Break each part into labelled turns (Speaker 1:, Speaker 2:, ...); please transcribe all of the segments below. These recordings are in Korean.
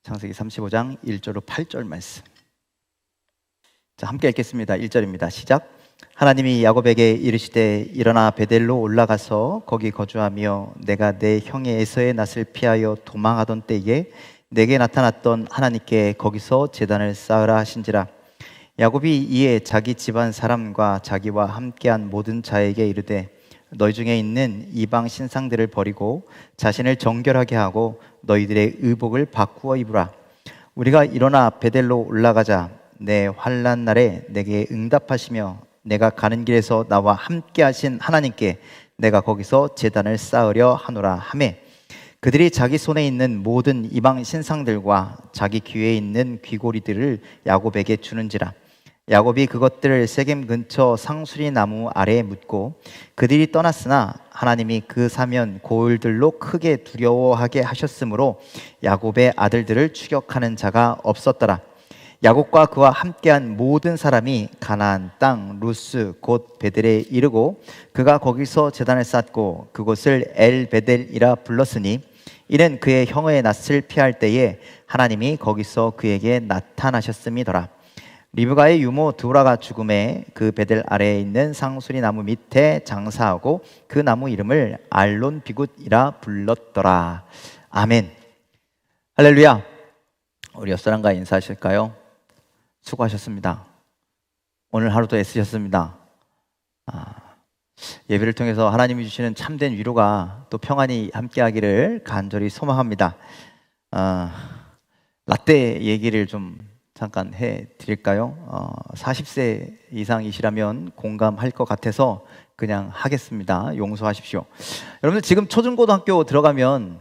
Speaker 1: 창세기 35장 1절로 8절 말씀. 자, 함께 읽겠습니다. 1절입니다. 시작. 하나님이 야곱에게 이르시되 일어나 베델로 올라가서 거기 거주하며 내가 내 형의 에서의 낯을 피하여 도망하던 때에 내게 나타났던 하나님께 거기서 제단을 쌓으라 하신지라. 야곱이 이에 자기 집안 사람과 자기와 함께한 모든 자에게 이르되 너희 중에 있는 이방 신상들을 버리고 자신을 정결하게 하고 너희들의 의복을 바꾸어 입으라. 우리가 일어나 베델로 올라가자. 내 환난 날에 내게 응답하시며 내가 가는 길에서 나와 함께 하신 하나님께 내가 거기서 제단을 쌓으려 하노라 하매, 그들이 자기 손에 있는 모든 이방 신상들과 자기 귀에 있는 귀고리들을 야곱에게 주는지라. 야곱이 그것들을 세겜 근처 상수리 나무 아래에 묻고 그들이 떠났으나 하나님이 그 사면 고을들로 크게 두려워하게 하셨으므로 야곱의 아들들을 추격하는 자가 없었더라. 야곱과 그와 함께한 모든 사람이 가나안 땅 루스 곧 베델에 이르고 그가 거기서 제단을 쌓고 그곳을 엘베델이라 불렀으니 이는 그의 형의 낯을 피할 때에 하나님이 거기서 그에게 나타나셨음이더라. 리브가의 유모 드우라가 죽음에 그 베델 아래에 있는 상수리 나무 밑에 장사하고 그 나무 이름을 알론 비굿이라 불렀더라. 아멘. 할렐루야. 우리 옆 사람과 인사하실까요? 수고하셨습니다. 오늘 하루도 애쓰셨습니다. 예배를 통해서 하나님이 주시는 참된 위로가 또 평안이 함께하기를 간절히 소망합니다. 라떼 얘기를 좀 잠깐 해드릴까요? 40세 이상이시라면 공감할 것 같아서 그냥 하겠습니다. 용서하십시오. 여러분들 지금 초중고등학교 들어가면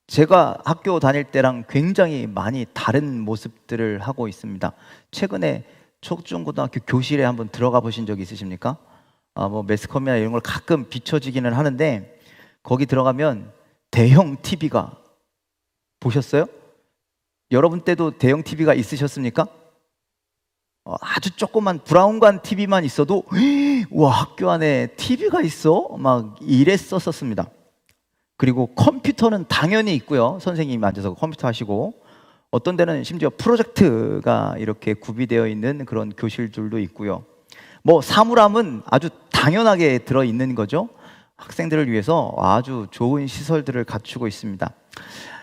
Speaker 1: 제가 학교 다닐 때랑 굉장히 많이 다른 모습들을 하고 있습니다. 최근에 초중고등학교 교실에 한번 들어가 보신 적 있으십니까? 뭐 매스컴이나 이런 걸 가끔 비춰지기는 하는데 거기 들어가면 대형 TV가 보셨어요? 여러분 때도 대형 TV가 있으셨습니까? 아주 조그만 브라운관 TV만 있어도 와, 학교 안에 TV가 있어? 막 이랬었습니다. 그리고 컴퓨터는 당연히 있고요. 선생님이 앉아서 컴퓨터 하시고 어떤 데는 심지어 프로젝트가 이렇게 구비되어 있는 그런 교실들도 있고요. 뭐 사물함은 아주 당연하게 들어있는 거죠. 학생들을 위해서 아주 좋은 시설들을 갖추고 있습니다.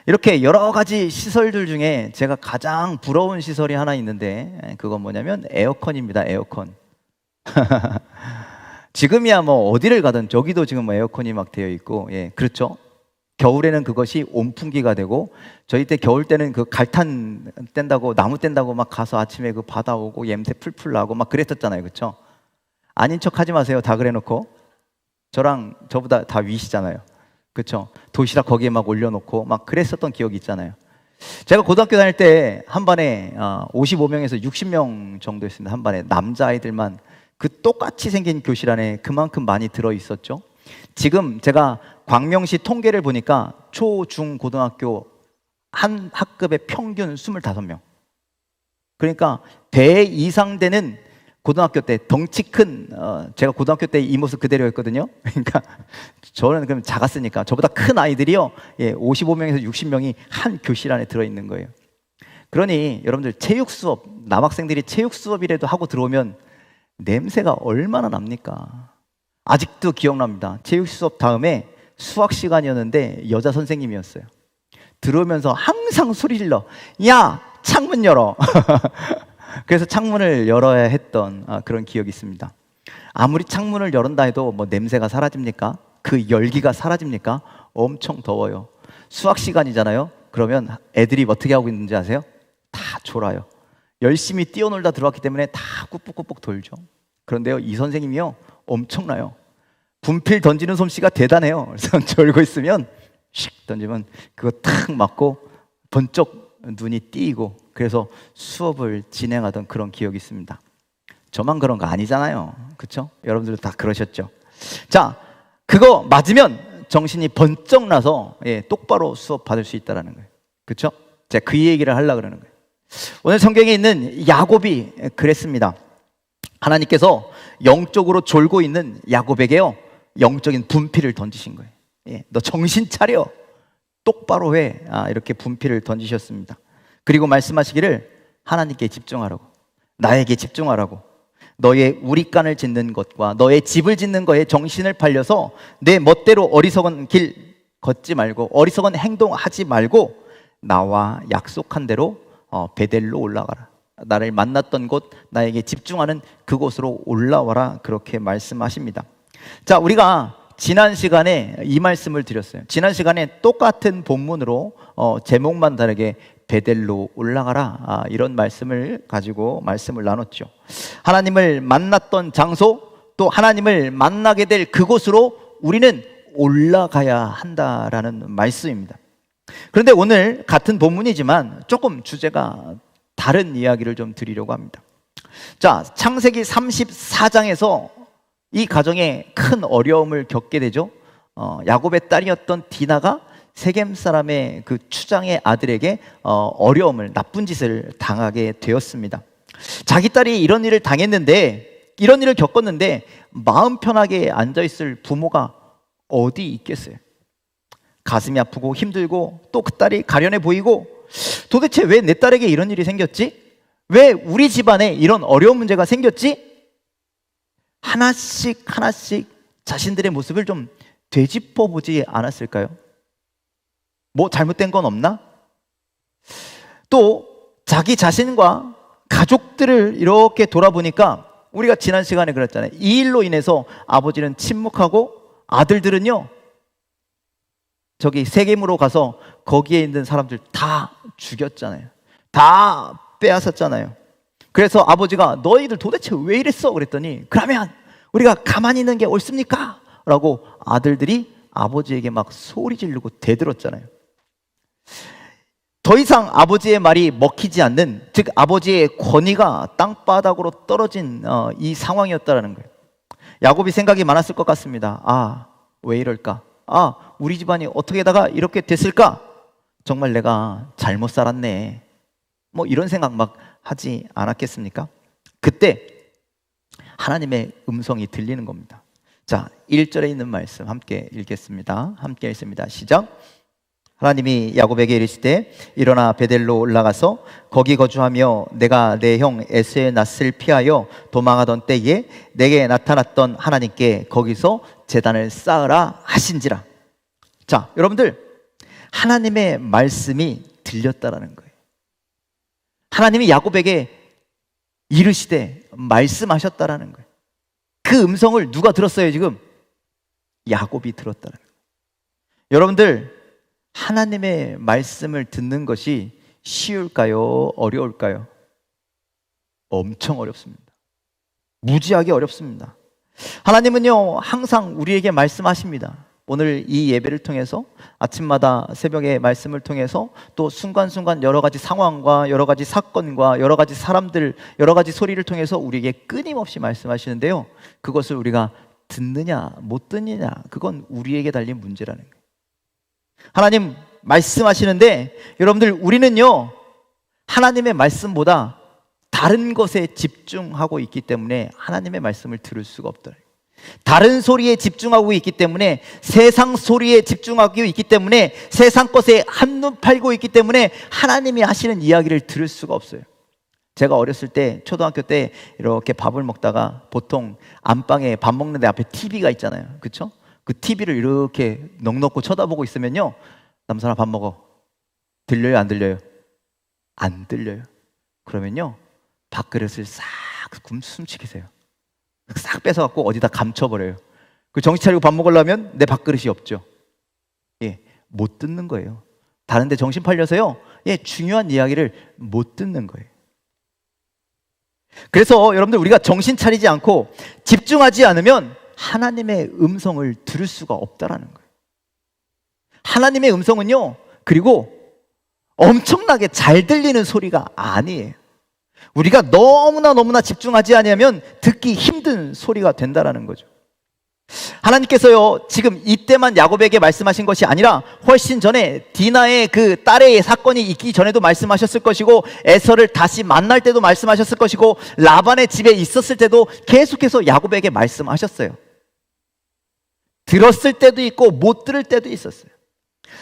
Speaker 1: 이렇게 여러 가지 시설들 중에 제가 가장 부러운 시설이 하나 있는데 그건 뭐냐면 에어컨입니다. 에어컨. 지금이야 뭐 어디를 가든 저기도 지금 뭐 에어컨이 막 되어 있고, 예, 그렇죠. 겨울에는 그것이 온풍기가 되고 저희 때 겨울 때는 그 갈탄 뗀다고 나무 뗀다고 막 가서 아침에 그 바다 오고 냄새 풀풀 나고 막 그랬었잖아요. 그렇죠? 아닌 척 하지 마세요. 다 그래놓고 저랑 저보다 다 위시잖아요. 그렇죠? 도시락 거기에 막 올려놓고 막 그랬었던 기억이 있잖아요. 제가 고등학교 다닐 때 한 반에 55명에서 60명 정도 있습니다. 한 반에 남자아이들만 그 똑같이 생긴 교실 안에 그만큼 많이 들어있었죠. 지금 제가 광명시 통계를 보니까 초, 중, 고등학교 한 학급의 평균 25명. 그러니까 배 이상 되는 고등학교 때 덩치 큰 제가 고등학교 때 이 모습 그대로였거든요. 그러니까 저는 그럼 작았으니까 저보다 큰 아이들이요, 55명에서 60명이 한 교실 안에 들어있는 거예요. 그러니 여러분들 체육 수업, 남학생들이 체육 수업이라도 하고 들어오면 냄새가 얼마나 납니까? 아직도 기억납니다. 체육 수업 다음에 수학 시간이었는데 여자 선생님이었어요. 들어오면서 항상 소리 질러, 야, 창문 열어. 그래서 창문을 열어야 했던 그런 기억이 있습니다. 아무리 창문을 열었다 해도 뭐 냄새가 사라집니까? 그 열기가 사라집니까? 엄청 더워요. 수학 시간이잖아요. 그러면 애들이 어떻게 하고 있는지 아세요? 다 졸아요. 열심히 뛰어놀다 들어왔기 때문에 다 꾹꾹꾹꾹 돌죠. 그런데요, 이 선생님이요 엄청나요. 분필 던지는 솜씨가 대단해요. 그래서 졸고 있으면 슉 던지면 그거 탁 맞고 번쩍 눈이 띄고 그래서 수업을 진행하던 그런 기억이 있습니다. 저만 그런 거 아니잖아요. 그렇죠? 여러분들도 다 그러셨죠. 자, 그거 맞으면 정신이 번쩍 나서 똑바로 수업 받을 수 있다는 거예요. 그렇죠? 제가 그 얘기를 하려고 그러는 거예요. 오늘 성경에 있는 야곱이 그랬습니다. 하나님께서 영적으로 졸고 있는 야곱에게요 영적인 분필을 던지신 거예요. 너 정신 차려. 똑바로 해. 이렇게 분필을 던지셨습니다. 그리고 말씀하시기를 하나님께 집중하라고, 나에게 집중하라고. 너의 우리간을 짓는 것과 너의 집을 짓는 거에 정신을 팔려서 내 멋대로 어리석은 길 걷지 말고 어리석은 행동하지 말고 나와 약속한 대로 베델로 올라가라. 나를 만났던 곳, 나에게 집중하는 그곳으로 올라와라. 그렇게 말씀하십니다. 자, 우리가 지난 시간에 이 말씀을 드렸어요. 지난 시간에 똑같은 본문으로 제목만 다르게 베델로 올라가라, 이런 말씀을 가지고 말씀을 나눴죠. 하나님을 만났던 장소, 또 하나님을 만나게 될 그곳으로 우리는 올라가야 한다라는 말씀입니다. 그런데 오늘 같은 본문이지만 조금 주제가 다른 이야기를 좀 드리려고 합니다. 자, 창세기 34장에서 이 가정에 큰 어려움을 겪게 되죠. 야곱의 딸이었던 디나가 세겜 사람의 그 추장의 아들에게 어려움을, 나쁜 짓을 당하게 되었습니다. 자기 딸이 이런 일을 당했는데, 이런 일을 겪었는데 마음 편하게 앉아있을 부모가 어디 있겠어요? 가슴이 아프고 힘들고 또 그 딸이 가련해 보이고, 도대체 왜 내 딸에게 이런 일이 생겼지? 왜 우리 집안에 이런 어려운 문제가 생겼지? 하나씩 하나씩 자신들의 모습을 좀 되짚어 보지 않았을까요? 뭐 잘못된 건 없나? 또 자기 자신과 가족들을 이렇게 돌아보니까 우리가 지난 시간에 그랬잖아요. 이 일로 인해서 아버지는 침묵하고 아들들은요, 저기 세겜으로 가서 거기에 있는 사람들 다 죽였잖아요. 다 빼앗았잖아요. 그래서 아버지가 너희들 도대체 왜 이랬어? 그랬더니 그러면 우리가 가만히 있는 게 옳습니까? 라고 아들들이 아버지에게 막 소리 지르고 대들었잖아요. 더 이상 아버지의 말이 먹히지 않는, 즉 아버지의 권위가 땅바닥으로 떨어진 이 상황이었다라는 거예요. 야곱이 생각이 많았을 것 같습니다. 왜 이럴까? 우리 집안이 어떻게다가 이렇게 됐을까? 정말 내가 잘못 살았네. 뭐 이런 생각 막 하지 않았겠습니까? 그때 하나님의 음성이 들리는 겁니다. 자, 1절에 있는 말씀 함께 읽겠습니다. 함께 읽습니다. 시작. 하나님이 야곱에게 이르시되 일어나 베델로 올라가서 거기 거주하며 내가 내 형 에서의 낯을 피하여 도망하던 때에 내게 나타났던 하나님께 거기서 제단을 쌓으라 하신지라. 자, 여러분들, 하나님의 말씀이 들렸다라는 거예요. 하나님이 야곱에게 이르시되 말씀하셨다라는 거예요. 그 음성을 누가 들었어요? 지금 야곱이 들었다는 거예요. 여러분들, 하나님의 말씀을 듣는 것이 쉬울까요? 어려울까요? 엄청 어렵습니다. 무지하게 어렵습니다. 하나님은요, 항상 우리에게 말씀하십니다. 오늘 이 예배를 통해서, 아침마다 새벽에 말씀을 통해서, 또 순간순간 여러 가지 상황과 여러 가지 사건과 여러 가지 사람들, 여러 가지 소리를 통해서 우리에게 끊임없이 말씀하시는데요, 그것을 우리가 듣느냐 못 듣느냐, 그건 우리에게 달린 문제라는 거예요. 하나님 말씀하시는데 여러분들, 우리는요, 하나님의 말씀보다 다른 것에 집중하고 있기 때문에 하나님의 말씀을 들을 수가 없다. 다른 소리에 집중하고 있기 때문에, 세상 소리에 집중하고 있기 때문에, 세상 것에 한눈 팔고 있기 때문에 하나님이 하시는 이야기를 들을 수가 없어요. 제가 어렸을 때, 초등학교 때 이렇게 밥을 먹다가 보통 안방에 밥 먹는데 앞에 TV가 있잖아요. 그렇죠? 그 TV를 이렇게 넋놓고 쳐다보고 있으면요, 남사람 밥 먹어. 들려요? 안 들려요? 안 들려요. 그러면요, 밥그릇을 싹 숨치기세요. 싹 뺏어갖고 어디다 감춰버려요. 그 정신 차리고 밥 먹으려면 내 밥그릇이 없죠. 못 듣는 거예요. 다른데 정신 팔려서요, 중요한 이야기를 못 듣는 거예요. 그래서 여러분들, 우리가 정신 차리지 않고 집중하지 않으면 하나님의 음성을 들을 수가 없다라는 거예요. 하나님의 음성은요, 그리고 엄청나게 잘 들리는 소리가 아니에요. 우리가 너무나 집중하지 않으면 듣기 힘든 소리가 된다라는 거죠. 하나님께서요, 지금 이때만 야곱에게 말씀하신 것이 아니라 훨씬 전에 디나의 그 딸의 사건이 있기 전에도 말씀하셨을 것이고, 에서를 다시 만날 때도 말씀하셨을 것이고, 라반의 집에 있었을 때도 계속해서 야곱에게 말씀하셨어요. 들었을 때도 있고 못 들을 때도 있었어요.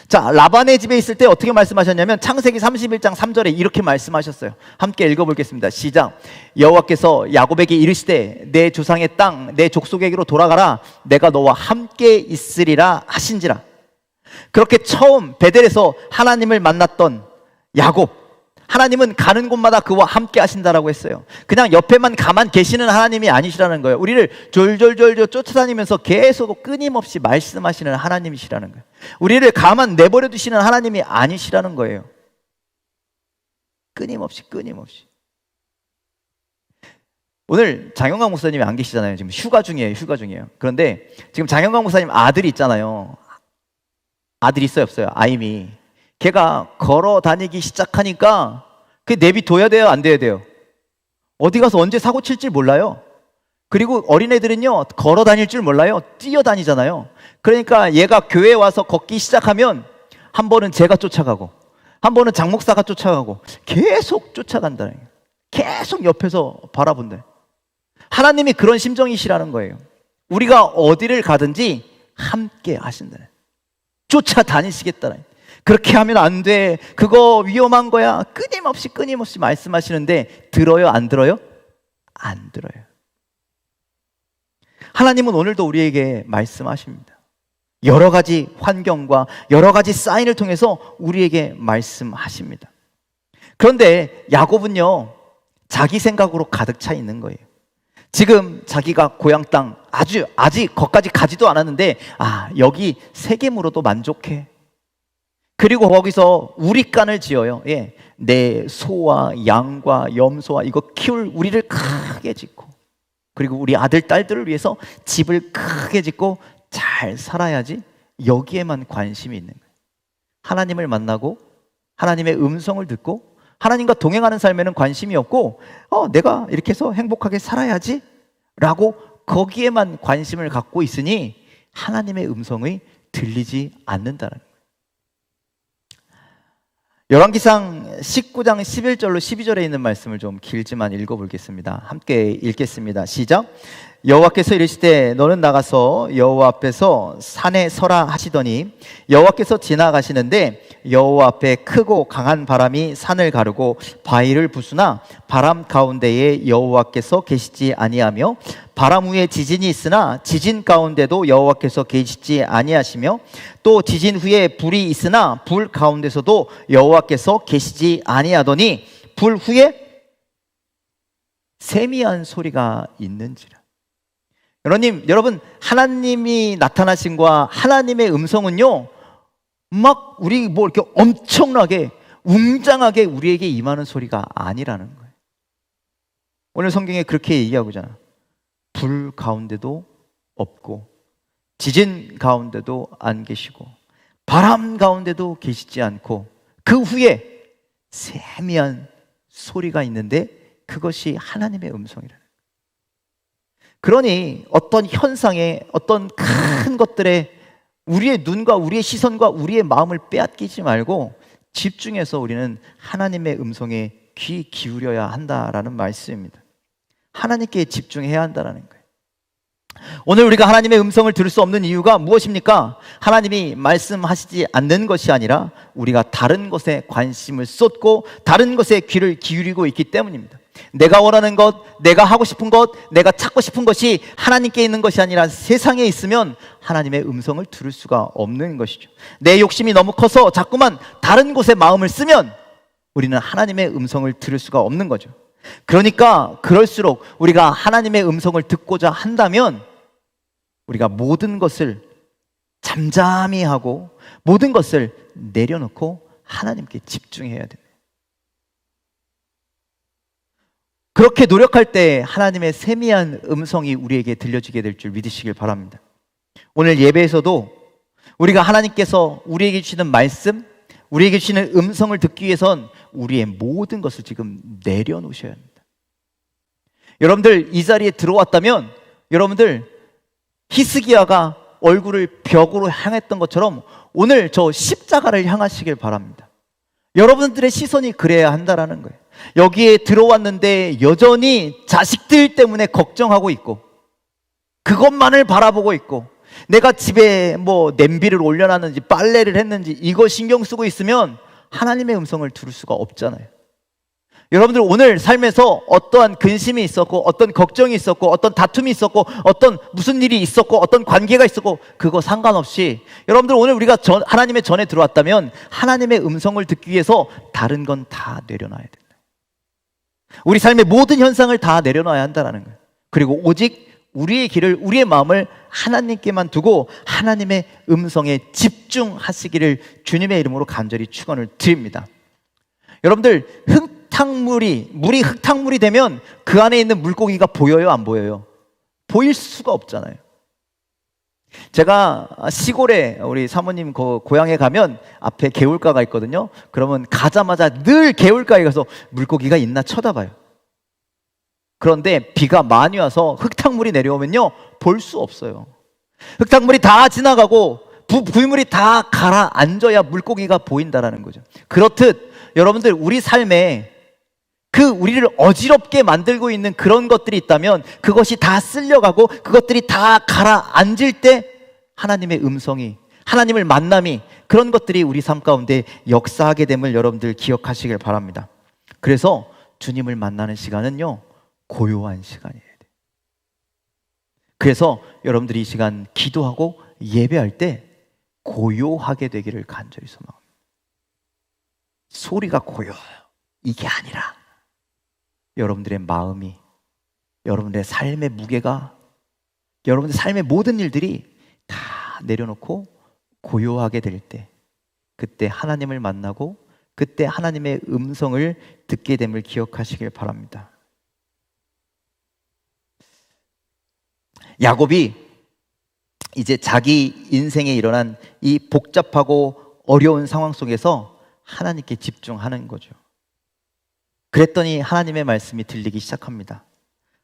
Speaker 1: 자, 라반의 집에 있을 때 어떻게 말씀하셨냐면 창세기 31장 3절에 이렇게 말씀하셨어요. 함께 읽어보겠습니다. 시작. 여호와께서 야곱에게 이르시되 내 조상의 땅 내 족속에게로 돌아가라. 내가 너와 함께 있으리라 하신지라. 그렇게 처음 베델에서 하나님을 만났던 야곱, 하나님은 가는 곳마다 그와 함께 하신다라고 했어요. 그냥 옆에만 가만 계시는 하나님이 아니시라는 거예요. 우리를 졸졸졸졸 쫓아다니면서 계속 끊임없이 말씀하시는 하나님이시라는 거예요. 우리를 가만 내버려 두시는 하나님이 아니시라는 거예요. 끊임없이. 오늘 장영광 목사님이 안 계시잖아요. 지금 휴가 중이에요. 그런데 지금 장영광 목사님 아들이 있잖아요. 아들이 있어요, 없어요? 아임이. 걔가 걸어 다니기 시작하니까 그 내비둬야 돼요, 안 돼야 돼요? 어디 가서 언제 사고 칠지 몰라요. 그리고 어린애들은요, 걸어 다닐 줄 몰라요. 뛰어다니잖아요. 그러니까 얘가 교회에 와서 걷기 시작하면 한 번은 제가 쫓아가고 한 번은 장 목사가 쫓아가고 계속 쫓아간다는 거예요. 계속 옆에서 바라본다. 하나님이 그런 심정이시라는 거예요. 우리가 어디를 가든지 함께 하신다. 쫓아다니시겠다는. 그렇게 하면 안 돼. 그거 위험한 거야. 끊임없이 말씀하시는데 들어요? 안 들어요? 안 들어요. 하나님은 오늘도 우리에게 말씀하십니다. 여러 가지 환경과 여러 가지 사인을 통해서 우리에게 말씀하십니다. 그런데 야곱은요, 자기 생각으로 가득 차 있는 거예요. 지금 자기가 고향 땅 아직 거기까지 가지도 않았는데 여기 세겜으로도 만족해. 그리고 거기서 우리간을 지어요. 예, 내 소와 양과 염소와 이거 키울 우리를 크게 짓고, 그리고 우리 아들 딸들을 위해서 집을 크게 짓고 잘 살아야지. 여기에만 관심이 있는 거예요. 하나님을 만나고 하나님의 음성을 듣고 하나님과 동행하는 삶에는 관심이 없고 내가 이렇게 해서 행복하게 살아야지 라고 거기에만 관심을 갖고 있으니 하나님의 음성이 들리지 않는다는 거예요. 열왕기상 19장 11절로 12절에 있는 말씀을 좀 길지만 읽어보겠습니다. 함께 읽겠습니다. 시작. 여호와께서 이르시되 너는 나가서 여호와 앞에서 산에 서라 하시더니 여호와께서 지나가시는데 여호와 앞에 크고 강한 바람이 산을 가르고 바위를 부수나 바람 가운데에 여호와께서 계시지 아니하며 바람 후에 지진이 있으나 지진 가운데도 여호와께서 계시지 아니하시며 또 지진 후에 불이 있으나 불 가운데서도 여호와께서 계시지 아니하더니 불 후에 세미한 소리가 있는지라. 여러분, 하나님이 나타나신과 하나님의 음성은요, 막 우리 이렇게 엄청나게 웅장하게 우리에게 임하는 소리가 아니라는 거예요. 오늘 성경에 그렇게 얘기하고잖아. 불 가운데도 없고 지진 가운데도 안 계시고 바람 가운데도 계시지 않고 그 후에 세미한 소리가 있는데 그것이 하나님의 음성이라는 거예요. 그러니 어떤 현상에 어떤 큰 것들에 우리의 눈과 우리의 시선과 우리의 마음을 빼앗기지 말고 집중해서 우리는 하나님의 음성에 귀 기울여야 한다라는 말씀입니다. 하나님께 집중해야 한다는 거예요. 오늘 우리가 하나님의 음성을 들을 수 없는 이유가 무엇입니까? 하나님이 말씀하시지 않는 것이 아니라 우리가 다른 것에 관심을 쏟고 다른 것에 귀를 기울이고 있기 때문입니다. 내가 원하는 것, 내가 하고 싶은 것, 내가 찾고 싶은 것이 하나님께 있는 것이 아니라 세상에 있으면 하나님의 음성을 들을 수가 없는 것이죠. 내 욕심이 너무 커서 자꾸만 다른 곳에 마음을 쓰면 우리는 하나님의 음성을 들을 수가 없는 거죠. 그러니까 그럴수록 우리가 하나님의 음성을 듣고자 한다면 우리가 모든 것을 잠잠히 하고 모든 것을 내려놓고 하나님께 집중해야 됩니다. 그렇게 노력할 때 하나님의 세미한 음성이 우리에게 들려지게 될 줄 믿으시길 바랍니다. 오늘 예배에서도 우리가 하나님께서 우리에게 주시는 말씀, 우리에게 주시는 음성을 듣기 위해선 우리의 모든 것을 지금 내려놓으셔야 합니다. 여러분들 이 자리에 들어왔다면 여러분들 히스기야가 얼굴을 벽으로 향했던 것처럼 오늘 저 십자가를 향하시길 바랍니다. 여러분들의 시선이 그래야 한다라는 거예요. 여기에 들어왔는데 여전히 자식들 때문에 걱정하고 있고 그것만을 바라보고 있고 내가 집에 뭐 냄비를 올려놨는지 빨래를 했는지 이거 신경 쓰고 있으면 하나님의 음성을 들을 수가 없잖아요. 여러분들 오늘 삶에서 어떠한 근심이 있었고 어떤 걱정이 있었고 어떤 다툼이 있었고 어떤 무슨 일이 있었고 어떤 관계가 있었고 그거 상관없이 여러분들 오늘 우리가 하나님의 전에 들어왔다면 하나님의 음성을 듣기 위해서 다른 건 다 내려놔야 된다. 우리 삶의 모든 현상을 다 내려놔야 한다는 거예요. 그리고 오직 우리의 길을 우리의 마음을 하나님께만 두고 하나님의 음성에 집중하시기를 주님의 이름으로 간절히 축원을 드립니다. 여러분들 물이 흙탕물이 되면 그 안에 있는 물고기가 보여요, 안 보여요? 보일 수가 없잖아요. 제가 시골에 우리 사모님 고향에 가면 앞에 개울가가 있거든요. 그러면 가자마자 늘 개울가에 가서 물고기가 있나 쳐다봐요. 그런데 비가 많이 와서 흙탕물이 내려오면요 볼 수 없어요. 흙탕물이 다 지나가고 부유물이 다 가라앉아야 물고기가 보인다라는 거죠. 그렇듯 여러분들 우리 삶에 우리를 어지럽게 만들고 있는 그런 것들이 있다면 그것이 다 쓸려가고 그것들이 다 가라앉을 때 하나님의 음성이, 하나님을 만남이, 그런 것들이 우리 삶 가운데 역사하게 됨을 여러분들 기억하시길 바랍니다. 그래서 주님을 만나는 시간은요 고요한 시간이에요. 그래서 여러분들이 이 시간 기도하고 예배할 때 고요하게 되기를 간절히 소망합니다. 소리가 고요해요. 이게 아니라 여러분들의 마음이, 여러분들의 삶의 무게가, 여러분들의 삶의 모든 일들이 다 내려놓고 고요하게 될 때, 그때 하나님을 만나고 그때 하나님의 음성을 듣게 됨을 기억하시길 바랍니다. 야곱이 이제 자기 인생에 일어난 이 복잡하고 어려운 상황 속에서 하나님께 집중하는 거죠. 그랬더니 하나님의 말씀이 들리기 시작합니다.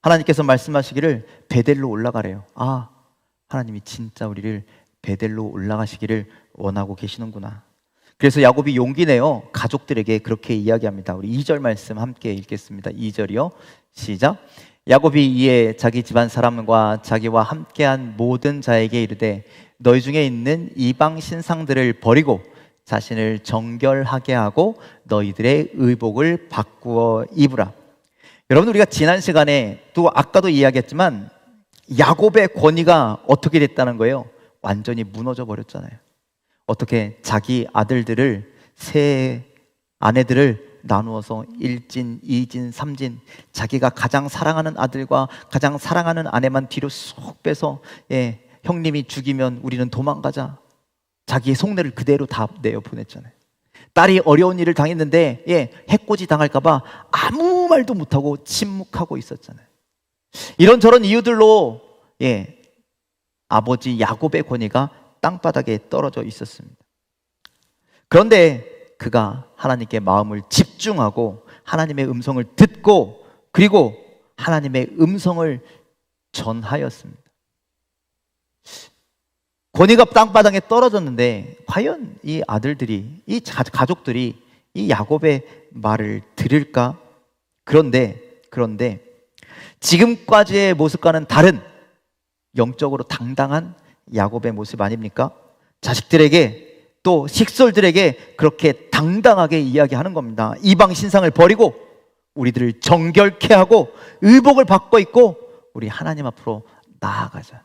Speaker 1: 하나님께서 말씀하시기를 베델로 올라가래요. 아, 하나님이 진짜 우리를 베델로 올라가시기를 원하고 계시는구나. 그래서 야곱이 용기 내어 가족들에게 그렇게 이야기합니다. 우리 2절 말씀 함께 읽겠습니다. 2절이요. 시작. 야곱이 이에 자기 집안 사람과 자기와 함께한 모든 자에게 이르되 너희 중에 있는 이방 신상들을 버리고 자신을 정결하게 하고 너희들의 의복을 바꾸어 입으라. 여러분 우리가 지난 시간에 또 아까도 이야기했지만 야곱의 권위가 어떻게 됐다는 거예요? 완전히 무너져 버렸잖아요. 어떻게 자기 아들들을 세 아내들을 나누어서 1진, 2진, 3진 자기가 가장 사랑하는 아들과 가장 사랑하는 아내만 뒤로 쏙 빼서 형님이 죽이면 우리는 도망가자. 자기의 속내를 그대로 다 내어 보냈잖아요. 딸이 어려운 일을 당했는데 해코지 당할까봐 아무 말도 못하고 침묵하고 있었잖아요. 이런저런 이유들로 아버지 야곱의 권위가 땅바닥에 떨어져 있었습니다. 그런데 그가 하나님께 마음을 집중하고 하나님의 음성을 듣고 그리고 하나님의 음성을 전하였습니다. 권위가 땅바닥에 떨어졌는데 과연 이 아들들이, 이 가족들이 이 야곱의 말을 들을까? 그런데 지금까지의 모습과는 다른 영적으로 당당한 야곱의 모습 아닙니까? 자식들에게 또 식솔들에게 그렇게 당당하게 이야기하는 겁니다. 이방 신상을 버리고 우리들을 정결케 하고 의복을 바꿔 입고 우리 하나님 앞으로 나아가자.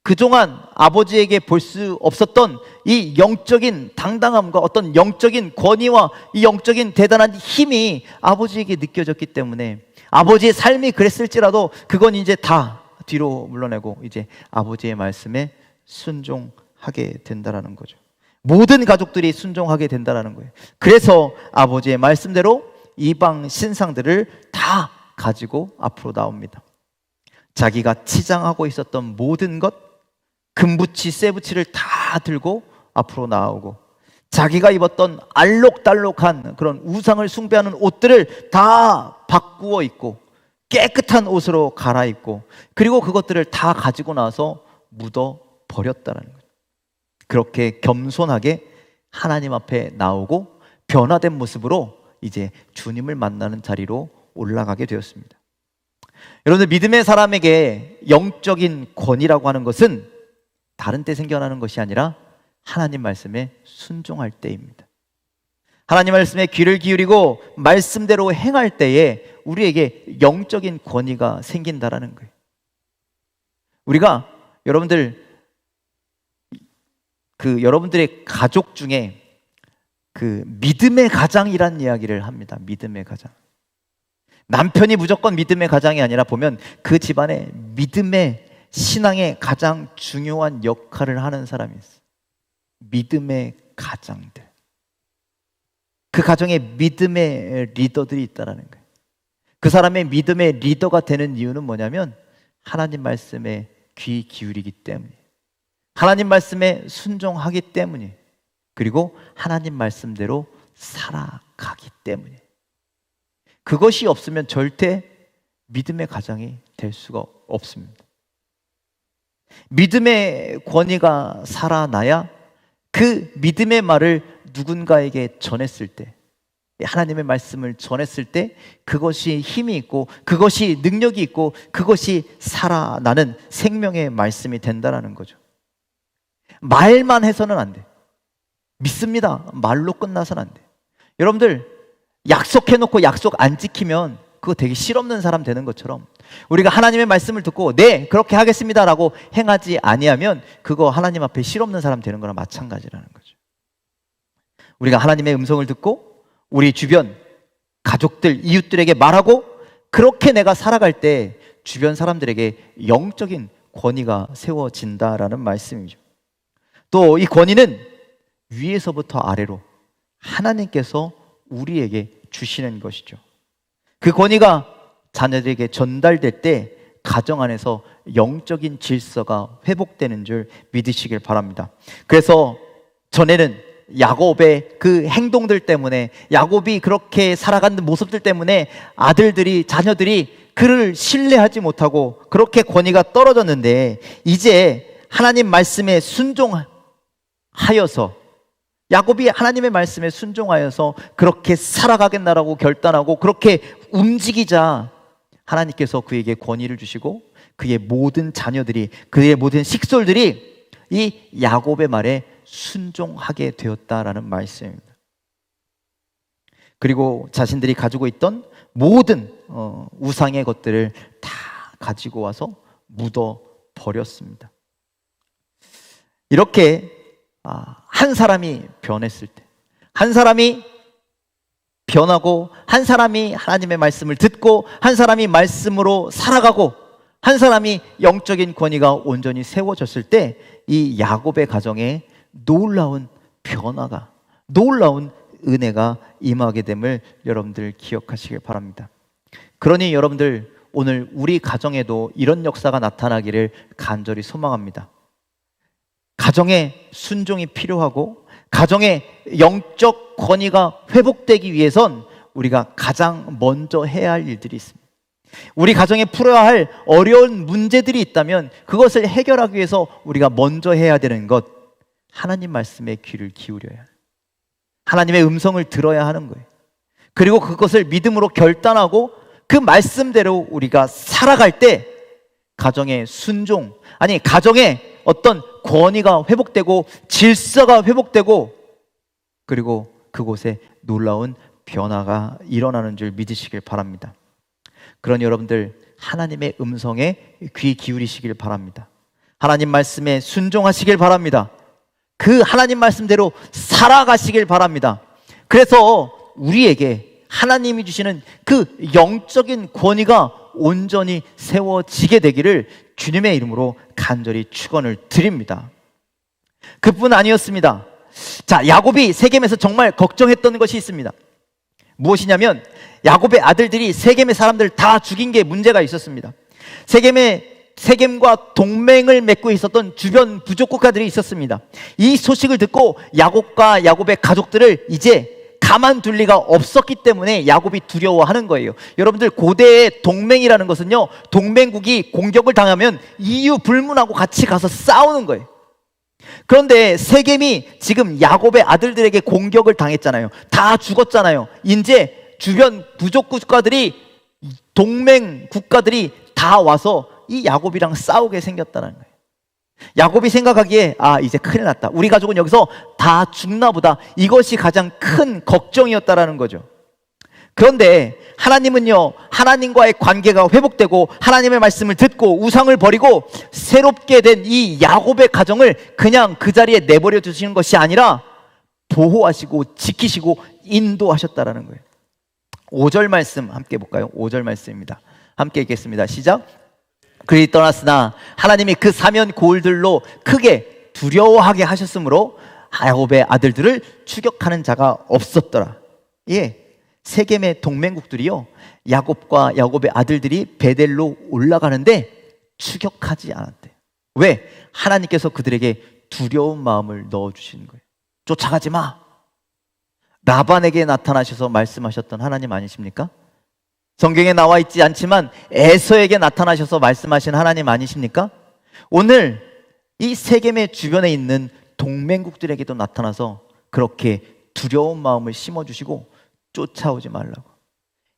Speaker 1: 그동안 아버지에게 볼 수 없었던 이 영적인 당당함과 어떤 영적인 권위와 이 영적인 대단한 힘이 아버지에게 느껴졌기 때문에 아버지의 삶이 그랬을지라도 그건 이제 다 뒤로 물러내고 이제 아버지의 말씀에 순종하게 된다라는 거죠. 모든 가족들이 순종하게 된다라는 거예요. 그래서 아버지의 말씀대로 이방 신상들을 다 가지고 앞으로 나옵니다. 자기가 치장하고 있었던 모든 것, 금부치, 쇠부치를 다 들고 앞으로 나오고 자기가 입었던 알록달록한 그런 우상을 숭배하는 옷들을 다 바꾸어 입고 깨끗한 옷으로 갈아입고 그리고 그것들을 다 가지고 나서 묻어 버렸다는 거예요. 그렇게 겸손하게 하나님 앞에 나오고 변화된 모습으로 이제 주님을 만나는 자리로 올라가게 되었습니다. 여러분들 믿음의 사람에게 영적인 권위라고 하는 것은 다른 때 생겨나는 것이 아니라 하나님 말씀에 순종할 때입니다. 하나님 말씀에 귀를 기울이고 말씀대로 행할 때에 우리에게 영적인 권위가 생긴다라는 거예요. 우리가 여러분들의 가족 중에 믿음의 가장이란 이야기를 합니다. 믿음의 가장. 남편이 무조건 믿음의 가장이 아니라 보면 그 집안에 믿음의 신앙의 가장 중요한 역할을 하는 사람이 있어요. 믿음의 가장들. 그 가정에 믿음의 리더들이 있다는 거예요. 그 사람의 믿음의 리더가 되는 이유는 뭐냐면 하나님 말씀에 귀 기울이기 때문이에요. 하나님 말씀에 순종하기 때문이에요. 그리고 하나님 말씀대로 살아가기 때문이에요. 그것이 없으면 절대 믿음의 가정이 될 수가 없습니다. 믿음의 권위가 살아나야 그 믿음의 말을 누군가에게 전했을 때, 하나님의 말씀을 전했을 때 그것이 힘이 있고 그것이 능력이 있고 그것이 살아나는 생명의 말씀이 된다는 거죠. 말만 해서는 안 돼. 믿습니다. 말로 끝나서는 안 돼. 여러분들 약속해놓고 약속 안 지키면 그거 되게 실없는 사람 되는 것처럼 우리가 하나님의 말씀을 듣고 네 그렇게 하겠습니다 라고 행하지 아니하면 그거 하나님 앞에 실없는 사람 되는 거랑 마찬가지라는 거죠. 우리가 하나님의 음성을 듣고 우리 주변 가족들, 이웃들에게 말하고 그렇게 내가 살아갈 때 주변 사람들에게 영적인 권위가 세워진다라는 말씀이죠. 또 이 권위는 위에서부터 아래로 하나님께서 우리에게 주시는 것이죠. 그 권위가 자녀들에게 전달될 때 가정 안에서 영적인 질서가 회복되는 줄 믿으시길 바랍니다. 그래서 전에는 야곱의 그 행동들 때문에, 야곱이 그렇게 살아가는 모습들 때문에 아들들이, 자녀들이 그를 신뢰하지 못하고 그렇게 권위가 떨어졌는데, 이제 하나님 말씀에 순종하여서, 야곱이 하나님의 말씀에 순종하여서 그렇게 살아가겠나라고 결단하고 그렇게 움직이자 하나님께서 그에게 권위를 주시고 그의 모든 자녀들이, 그의 모든 식솔들이 이 야곱의 말에 순종하게 되었다라는 말씀입니다. 그리고 자신들이 가지고 있던 모든 우상의 것들을 다 가지고 와서 묻어 버렸습니다. 이렇게 한 사람이 변했을 때, 한 사람이 변하고, 한 사람이 하나님의 말씀을 듣고, 한 사람이 말씀으로 살아가고, 한 사람이 영적인 권위가 온전히 세워졌을 때 이 야곱의 가정에 놀라운 변화가, 놀라운 은혜가 임하게 됨을 여러분들 기억하시길 바랍니다. 그러니 여러분들 오늘 우리 가정에도 이런 역사가 나타나기를 간절히 소망합니다. 가정의 순종이 필요하고 가정의 영적 권위가 회복되기 위해선 우리가 가장 먼저 해야 할 일들이 있습니다. 우리 가정에 풀어야 할 어려운 문제들이 있다면 그것을 해결하기 위해서 우리가 먼저 해야 되는 것, 하나님 말씀에 귀를 기울여야 해요. 하나님의 음성을 들어야 하는 거예요. 그리고 그것을 믿음으로 결단하고 그 말씀대로 우리가 살아갈 때 가정의 순종, 아니 가정의 어떤 권위가 회복되고 질서가 회복되고 그리고 그곳에 놀라운 변화가 일어나는 줄 믿으시길 바랍니다. 그러니 여러분들 하나님의 음성에 귀 기울이시길 바랍니다. 하나님 말씀에 순종하시길 바랍니다. 그 하나님 말씀대로 살아가시길 바랍니다. 그래서 우리에게 하나님이 주시는 그 영적인 권위가 온전히 세워지게 되기를 주님의 이름으로 간절히 축원을 드립니다. 그뿐 아니었습니다. 자, 야곱이 세겜에서 정말 걱정했던 것이 있습니다. 무엇이냐면 야곱의 아들들이 세겜의 사람들을 다 죽인 게 문제가 있었습니다. 세겜과 동맹을 맺고 있었던 주변 부족 국가들이 있었습니다. 이 소식을 듣고 야곱과 야곱의 가족들을 이제 가만둘 리가 없었기 때문에 야곱이 두려워하는 거예요. 여러분들 고대의 동맹이라는 것은요, 동맹국이 공격을 당하면 이유 불문하고 같이 가서 싸우는 거예요. 그런데 세겜이 지금 야곱의 아들들에게 공격을 당했잖아요. 다 죽었잖아요. 이제 주변 부족 국가들이, 동맹 국가들이 다 와서 이 야곱이랑 싸우게 생겼다는 거예요. 야곱이 생각하기에 이제 큰일 났다. 우리 가족은 여기서 다 죽나 보다. 이것이 가장 큰 걱정이었다라는 거죠. 그런데 하나님은요, 하나님과의 관계가 회복되고 하나님의 말씀을 듣고 우상을 버리고 새롭게 된 이 야곱의 가정을 그냥 그 자리에 내버려 두시는 것이 아니라 보호하시고 지키시고 인도하셨다라는 거예요. 5절 말씀 함께 볼까요? 5절 말씀입니다. 함께 읽겠습니다. 시작. 그리 떠났으나 하나님이 그 사면 고을들로 크게 두려워하게 하셨으므로 야곱의 아들들을 추격하는 자가 없었더라. 세겜의 동맹국들이요, 야곱과 야곱의 아들들이 베델로 올라가는데 추격하지 않았대. 왜? 하나님께서 그들에게 두려운 마음을 넣어주시는 거예요. 쫓아가지 마. 라반에게 나타나셔서 말씀하셨던 하나님 아니십니까? 성경에 나와 있지 않지만 에서에게 나타나셔서 말씀하신 하나님 아니십니까? 오늘 이 세겜의 주변에 있는 동맹국들에게도 나타나서 그렇게 두려운 마음을 심어주시고 쫓아오지 말라고,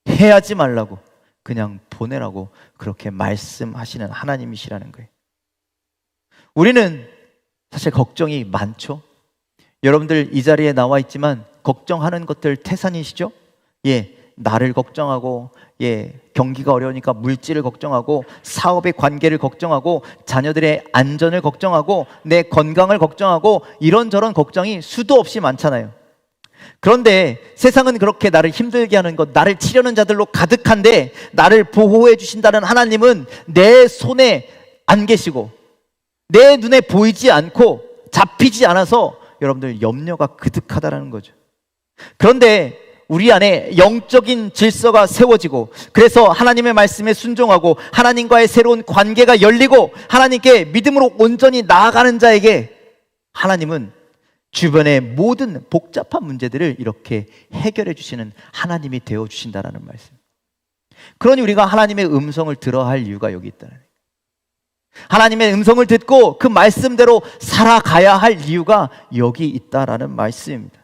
Speaker 1: 해하지 말라고, 그냥 보내라고 그렇게 말씀하시는 하나님이시라는 거예요. 우리는 사실 걱정이 많죠. 여러분들 이 자리에 나와 있지만 걱정하는 것들 태산이시죠? 나를 걱정하고, 경기가 어려우니까 물질을 걱정하고, 사업의 관계를 걱정하고, 자녀들의 안전을 걱정하고, 내 건강을 걱정하고, 이런저런 걱정이 수도 없이 많잖아요. 그런데 세상은 그렇게 나를 힘들게 하는 것, 나를 치려는 자들로 가득한데 나를 보호해 주신다는 하나님은 내 손에 안 계시고 내 눈에 보이지 않고 잡히지 않아서 여러분들 염려가 그득하다라는 거죠. 그런데 우리 안에 영적인 질서가 세워지고, 그래서 하나님의 말씀에 순종하고 하나님과의 새로운 관계가 열리고 하나님께 믿음으로 온전히 나아가는 자에게 하나님은 주변의 모든 복잡한 문제들을 이렇게 해결해 주시는 하나님이 되어 주신다라는 말씀. 그러니 우리가 하나님의 음성을 들어야 할 이유가 여기 있다는 거예요. 하나님의 음성을 듣고 그 말씀대로 살아가야 할 이유가 여기 있다라는 말씀입니다.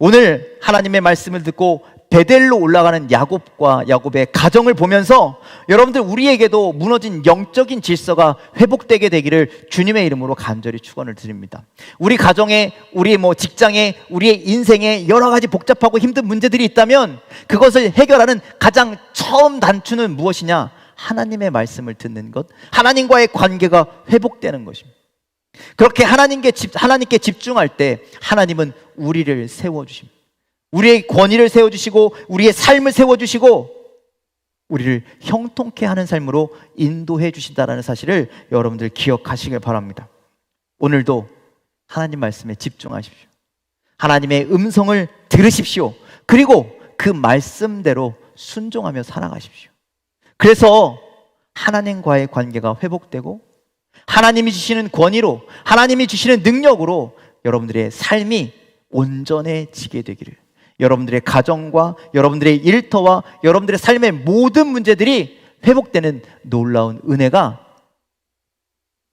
Speaker 1: 오늘 하나님의 말씀을 듣고 베델로 올라가는 야곱과 야곱의 가정을 보면서 여러분들, 우리에게도 무너진 영적인 질서가 회복되게 되기를 주님의 이름으로 간절히 축원을 드립니다. 우리 가정에, 우리 직장에, 우리의 인생에 여러 가지 복잡하고 힘든 문제들이 있다면 그것을 해결하는 가장 처음 단추는 무엇이냐? 하나님의 말씀을 듣는 것, 하나님과의 관계가 회복되는 것입니다. 그렇게 하나님께 집중할 때 하나님은 우리를 세워주십니다. 우리의 권위를 세워주시고 우리의 삶을 세워주시고 우리를 형통케 하는 삶으로 인도해 주신다는 사실을 여러분들 기억하시길 바랍니다. 오늘도 하나님 말씀에 집중하십시오. 하나님의 음성을 들으십시오. 그리고 그 말씀대로 순종하며 살아가십시오. 그래서 하나님과의 관계가 회복되고 하나님이 주시는 권위로, 하나님이 주시는 능력으로 여러분들의 삶이 온전해지게 되기를, 여러분들의 가정과 여러분들의 일터와 여러분들의 삶의 모든 문제들이 회복되는 놀라운 은혜가,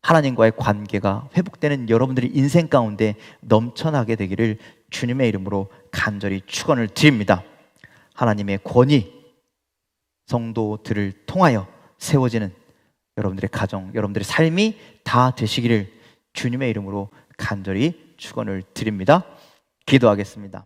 Speaker 1: 하나님과의 관계가 회복되는 여러분들의 인생 가운데 넘쳐나게 되기를 주님의 이름으로 간절히 축원을 드립니다. 하나님의 권위, 성도들을 통하여 세워지는 여러분들의 가정, 여러분들의 삶이 다 되시기를 주님의 이름으로 간절히 축원을 드립니다. 기도하겠습니다.